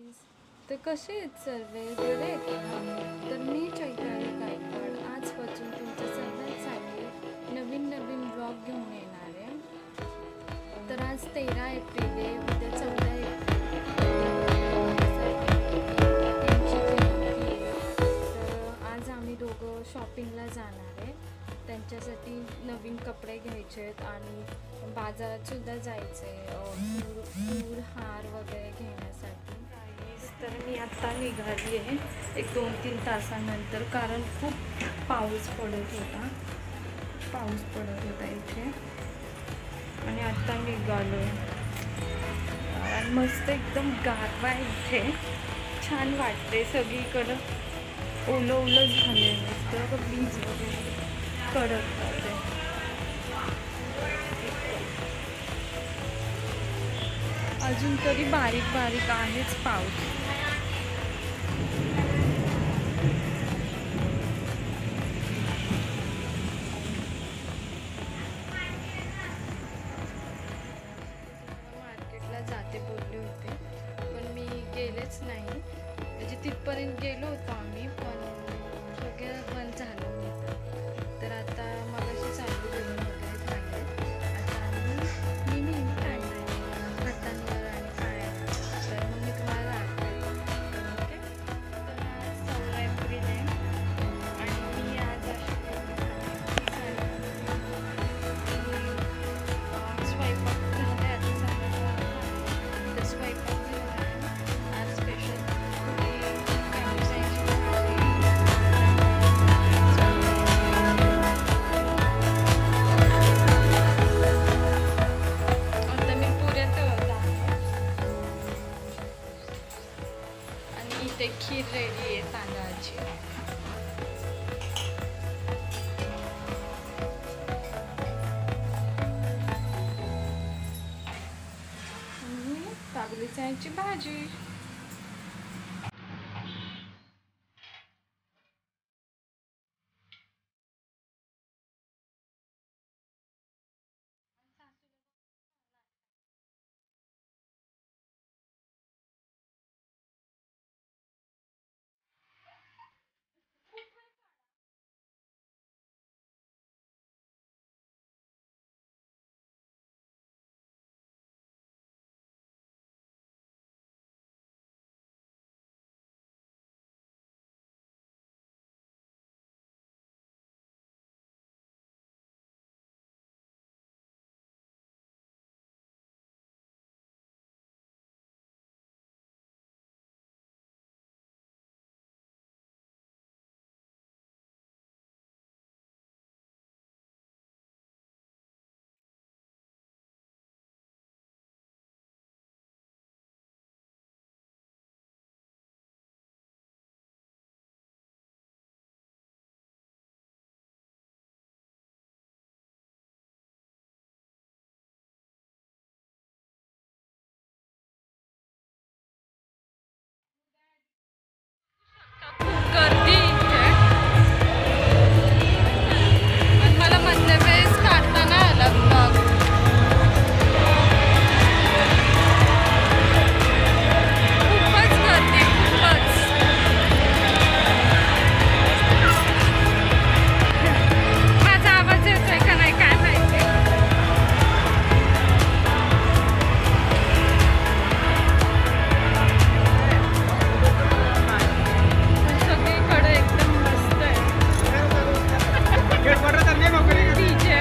Guys, तर कसे आहेत सर्व? बरे आहेत का? तर मी चैताली गायकवाड आजपासून तुमच्या सर्वांसाठी नवीन नवीन ब्लॉग घेऊन येणार आहे. तर आज 13 एप्रिल आहे, उद्या 14 एप्रिल त्यांची जयंती आहे. तर आज आम्ही दोघं शॉपिंगला जाणार आहे. त्यांच्यासाठी नवीन कपडे घ्यायचे आहेत आणि बाजारात सुद्धा जायचं आहे फूल हार वगैरे घेण्यासाठी. तर मी आत्ता निघाली आहे एक 2-3 तासानंतर, कारण खूप पाऊस पडत होता इथे. आणि आत्ता निघालो आणि मस्त एकदम गारवा आहे इथे, छान वाटते. सगळीकडं ओलं ओलं झाले, मस्त बीज वगैरे कडक जाते. अजून तरी बारीक बारीक आहेच पाऊस. मार्केटला जाते बोलले होते, पण मी गेलेच नाही. म्हणजे तिथपर्यंत गेलो होतो आम्ही, पण सगळं बंद झालं होतं. तर आता मगाशी चालू करून वगैरे झाले. आता आम्ही मी काढणार हातांवर आणि पायात. तर मग मी तुम्हाला दाखवते. ओके. तर आज 14 एप्रिल आहे आणि मी आज अशी स्वयंपाक झाला आता संध्याकाळ. तर स्वयंपाक झाला आहे आज स्पेशल कांद्याची भाजी. आता मी पुऱ्या तळत आहे आणि इथे खीर रेडी आहे तांदळाची. काबुली चण्याची भाजी. खूप गर्दी इथे आणि मला मधल्या वेळेस काढता नाही आला ब्लॉग. खूपच गर्दी, खूपच. माझा आवाज येतोय का नाही काय माहिती. पण सगळीकडे एकदम मस्त आहे. डीजे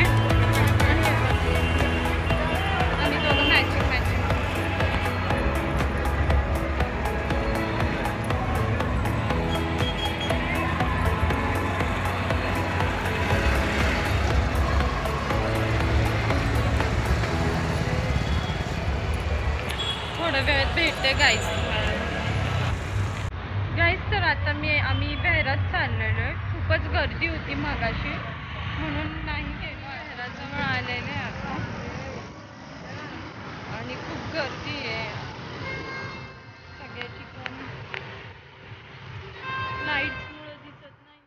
आम्ही दोघं मॅचिंग मॅचिंग. थोड्या वेळात भेटते गाईस. तर आता आम्ही बहिरात चाललेलो आहे. खूपच गर्दी होती मगाशी, म्हणून नाही गेलो. बहिराजवळ आलेले आहे आता आणि खूप गर्दी आहे सगळ्या ठिकाणी. लाईट्समुळे दिसत नाही.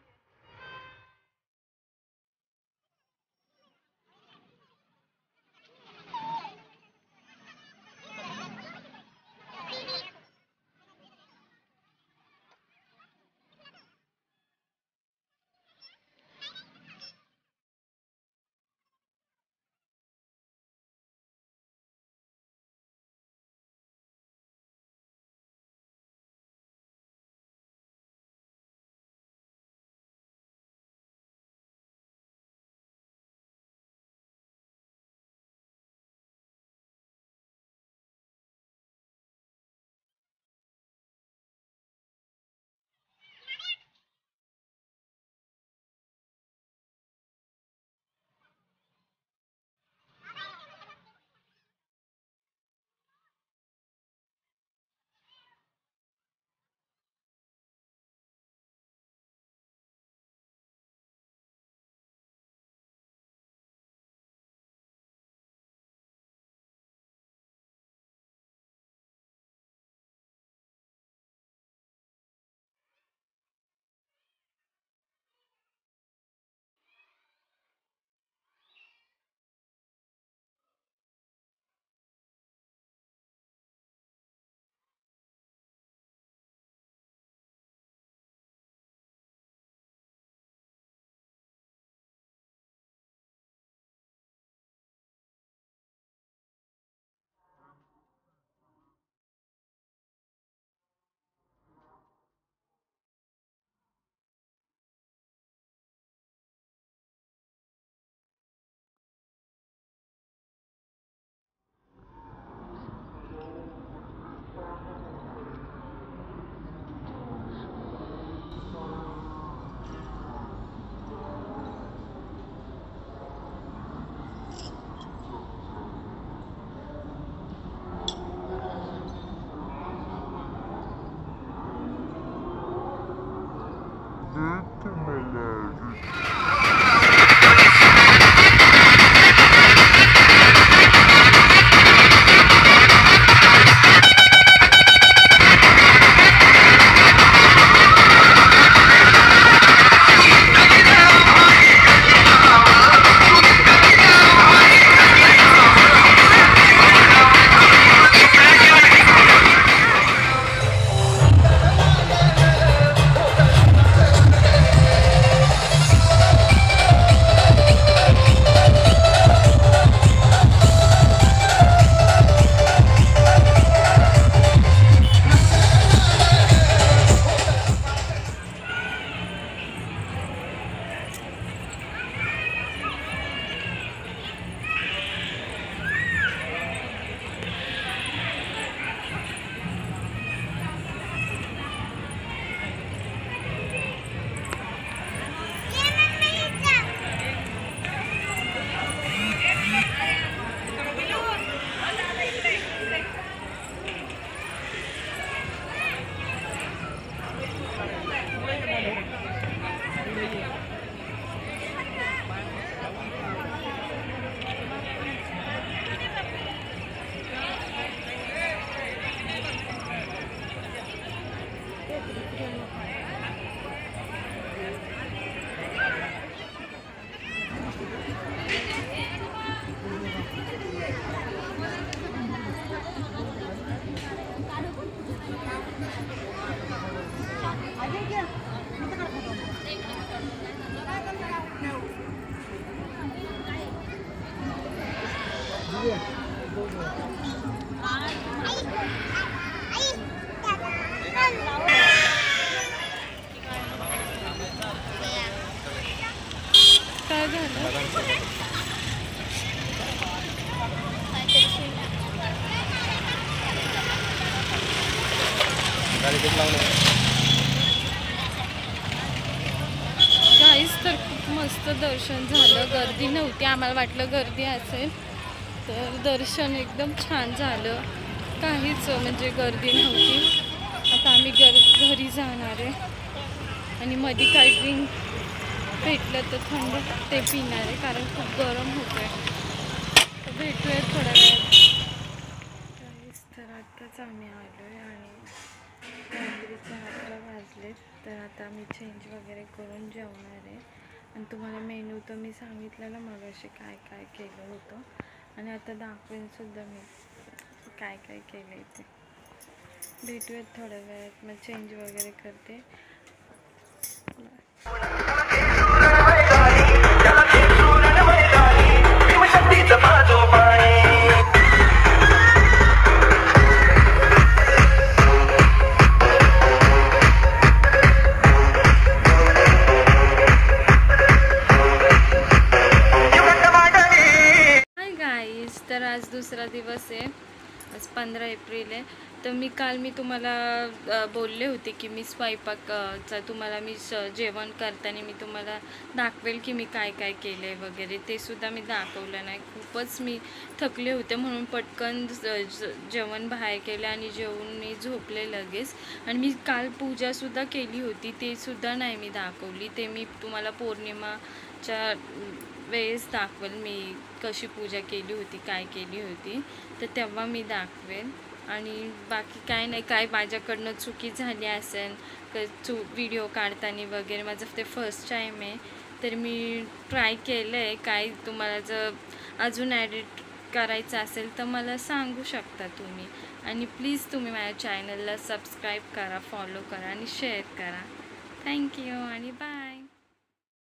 गाईस तर खूप मस्त दर्शन झालं. गर्दी नव्हती, आम्हाला वाटलं गर्दी असेल, तर दर्शन एकदम छान झालं. काहीच म्हणजे गर्दी नव्हती. आता आम्ही घरी जाणार आहे आणि मध्ये काही ड्रिंक भेटलं तर थंड ते पिणार आहे, कारण खूप गरम होतं आहे. तर भेटूया थोड्या वेळात. काहीच तर आत्ताच आम्ही आलो आहे आणि रात्रीचे 11 वाजलेत. तर आता आम्ही चेंज वगैरे करून जेवणार आहे. आणि तुम्हाला मेनू तर मी सांगितलेलं मग असे काय काय केलं होतं, आणि आता दाखवेनसुद्धा मी काय काय केलं आहे ते. भेटूयात थोड्या वेळात. मग चेंज वगैरे करते. तर आज दुसरा दिवस आहे, आज 15 एप्रिल आहे. तर मी तुम्हाला बोलले होते की मी स्वयंपाकचा तुम्हाला जेवण करताना मी तुम्हाला दाखवेल की मी काय काय केलं आहे वगैरे. ते सुद्धा मी दाखवलं नाही. खूपच मी थकले होते म्हणून पटकन जेवण बाहेर केलं आणि जेवून मी झोपले लगेच. आणि मी काल पूजासुद्धा केली होती, ते सुद्धा नाही मी दाखवली. ते मी तुम्हाला पौर्णिमाच्या वेळेस दाखवेल मी कशी पूजा केली होती, काय केली होती, तर तेव्हा मी दाखवेन. आणि बाकी काय नाही, काय माझ्याकडनं चुकी झाली असेल व्हिडिओ काढताना वगैरे. माझं ते फर्स्ट टाईम आहे, तर मी ट्राय केलं आहे. काय तुम्हाला जर अजून ॲडिट करायचं असेल तर मला सांगू शकता तुम्ही. आणि प्लीज तुम्ही माझ्या चॅनलला सबस्क्राईब करा, फॉलो करा आणि शेअर करा. थँक्यू आणि बाय.